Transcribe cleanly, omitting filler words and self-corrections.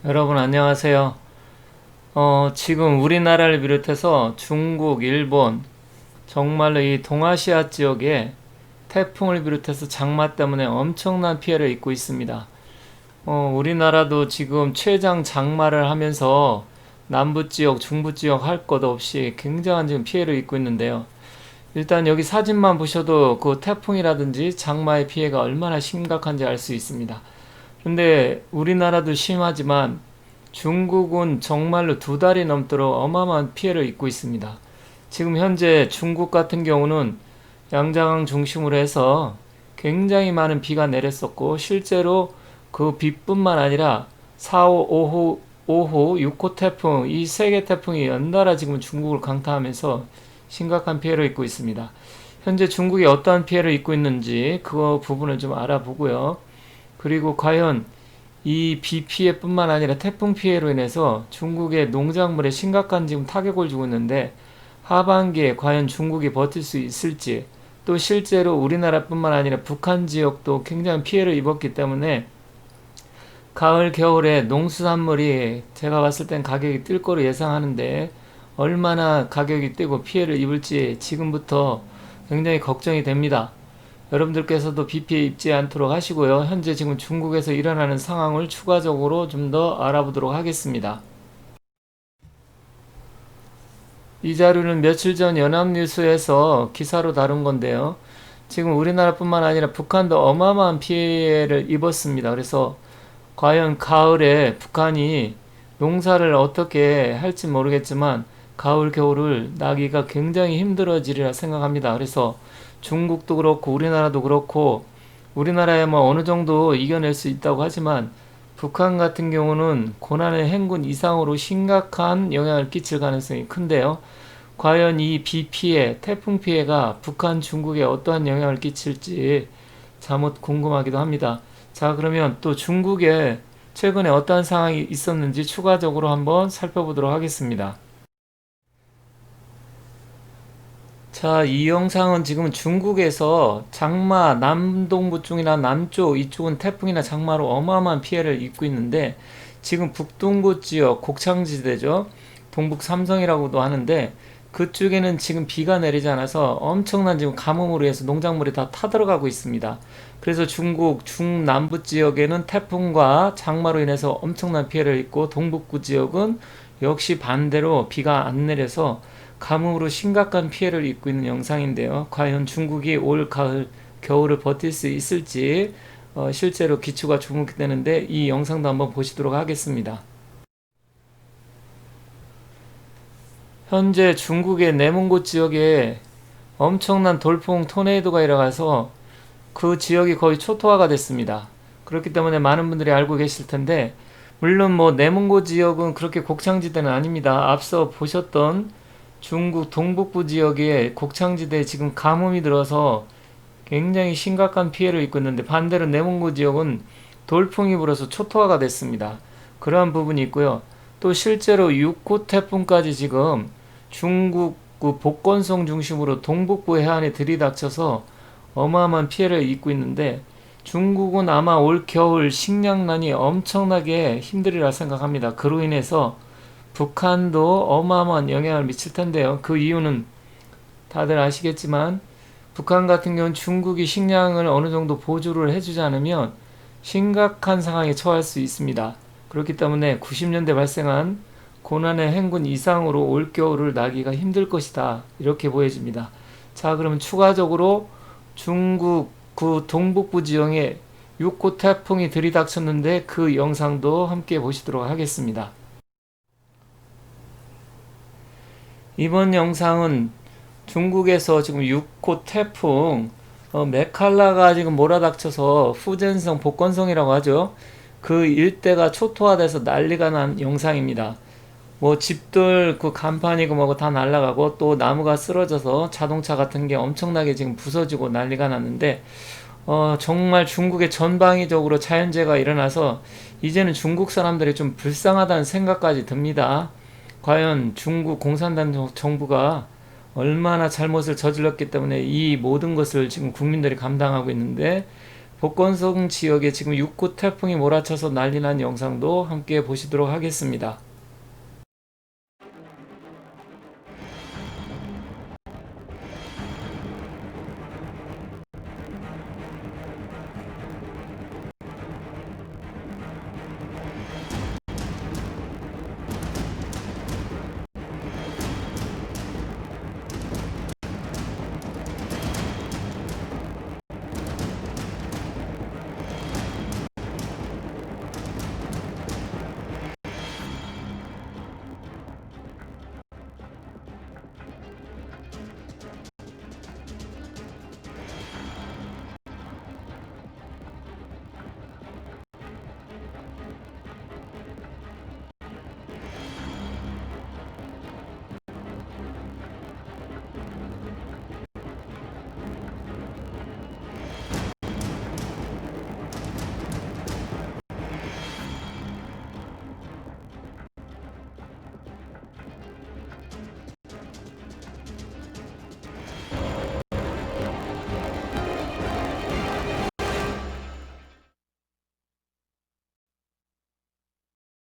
여러분 안녕하세요. 지금 우리나라를 비롯해서 중국, 일본, 정말로 이 동아시아 지역에 태풍을 비롯해서 장마 때문에 엄청난 피해를 입고 있습니다. 우리나라도 지금 최장 장마를 하면서 남부 지역, 중부 지역 할 것 없이 굉장한 지금 피해를 입고 있는데요. 일단 여기 사진만 보셔도 그 태풍이라든지 장마의 피해가 얼마나 심각한지 알 수 있습니다. 근데 우리나라도 심하지만 중국은 정말로 두 달이 넘도록 어마어마한 피해를 입고 있습니다. 지금 현재 중국 같은 경우는 양자강 중심으로 해서 굉장히 많은 비가 내렸었고 실제로 그 비뿐만 아니라 4호, 5호, 6호 태풍 이 세 개 태풍이 연달아 지금 중국을 강타하면서 심각한 피해를 입고 있습니다. 현재 중국이 어떠한 피해를 입고 있는지 그 부분을 좀 알아보고요. 그리고 과연 이 비 피해뿐만 아니라 태풍 피해로 인해서 중국의 농작물에 심각한 지금 타격을 주고 있는데 하반기에 과연 중국이 버틸 수 있을지, 또 실제로 우리나라뿐만 아니라 북한 지역도 굉장히 피해를 입었기 때문에 가을 겨울에 농수산물이 제가 봤을 땐 가격이 뛸 거로 예상하는데 얼마나 가격이 뛰고 피해를 입을지 지금부터 굉장히 걱정이 됩니다. 여러분들께서도 비 피해 입지 않도록 하시고요. 현재 지금 중국에서 일어나는 상황을 추가적으로 좀 더 알아보도록 하겠습니다. 이 자료는 며칠 전 연합뉴스에서 기사로 다룬 건데요. 지금 우리나라뿐만 아니라 북한도 어마어마한 피해를 입었습니다. 그래서 과연 가을에 북한이 농사를 어떻게 할지 모르겠지만 가을 겨울을 나기가 굉장히 힘들어지리라 생각합니다. 그래서 중국도 그렇고 우리나라도 그렇고 우리나라에 뭐 어느 정도 이겨낼 수 있다고 하지만 북한 같은 경우는 고난의 행군 이상으로 심각한 영향을 끼칠 가능성이 큰데요. 과연 이 비 피해, 태풍 피해가 북한, 중국에 어떠한 영향을 끼칠지 자못 궁금하기도 합니다. 자, 그러면 또 중국에 최근에 어떠한 상황이 있었는지 추가적으로 한번 살펴보도록 하겠습니다. 자, 이 영상은 지금 중국에서 장마 남동부 쪽이나 남쪽 이쪽은 태풍이나 장마로 어마어마한 피해를 입고 있는데 지금 북동부 지역 곡창지대죠. 동북 삼성이라고도 하는데 그쪽에는 지금 비가 내리지 않아서 엄청난 지금 가뭄으로 해서 농작물이 다 타들어가고 있습니다. 그래서 중국 중남부 지역에는 태풍과 장마로 인해서 엄청난 피해를 입고 동북부 지역은 역시 반대로 비가 안 내려서 가뭄으로 심각한 피해를 입고 있는 영상인데요. 과연 중국이 올 가을, 겨울을 버틸 수 있을지 실제로 기초가 주목되는데 이 영상도 한번 보시도록 하겠습니다. 현재 중국의 내몽고 지역에 엄청난 돌풍 토네이도가 일어나서 그 지역이 거의 초토화가 됐습니다. 그렇기 때문에 많은 분들이 알고 계실 텐데 물론 뭐 내몽고 지역은 그렇게 곡창지대는 아닙니다. 앞서 보셨던 중국 동북부 지역에 곡창지대에 지금 가뭄이 들어서 굉장히 심각한 피해를 입고 있는데 반대로 내몽고 지역은 돌풍이 불어서 초토화가 됐습니다. 그러한 부분이 있고요. 또 실제로 6호 태풍까지 지금 중국 그 복건성 중심으로 동북부 해안에 들이닥쳐서 어마어마한 피해를 입고 있는데 중국은 아마 올 겨울 식량난이 엄청나게 힘들리라 생각합니다. 그로 인해서 북한도 어마어마한 영향을 미칠 텐데요. 그 이유는 다들 아시겠지만 북한 같은 경우는 중국이 식량을 어느 정도 보조를 해주지 않으면 심각한 상황에 처할 수 있습니다. 그렇기 때문에 90년대 발생한 고난의 행군 이상으로 올겨울을 나기가 힘들 것이다. 이렇게 보여집니다. 자, 그러면 추가적으로 중국 그 동북부 지역에 6호 태풍이 들이닥쳤는데 그 영상도 함께 보시도록 하겠습니다. 이번 영상은 중국에서 지금 6호 태풍 메칼라가 지금 몰아닥쳐서 후젠성 복건성이라고 하죠. 그 일대가 초토화돼서 난리가 난 영상입니다. 뭐 집들 그 간판이고 뭐고 다 날아가고 또 나무가 쓰러져서 자동차 같은 게 엄청나게 지금 부서지고 난리가 났는데 정말 중국의 전방위적으로 자연재해가 일어나서 이제는 중국 사람들이 좀 불쌍하다는 생각까지 듭니다. 과연 중국 공산당 정부가 얼마나 잘못을 저질렀기 때문에 이 모든 것을 지금 국민들이 감당하고 있는데 복건성 지역에 지금 6구 태풍이 몰아쳐서 난리 난 영상도 함께 보시도록 하겠습니다.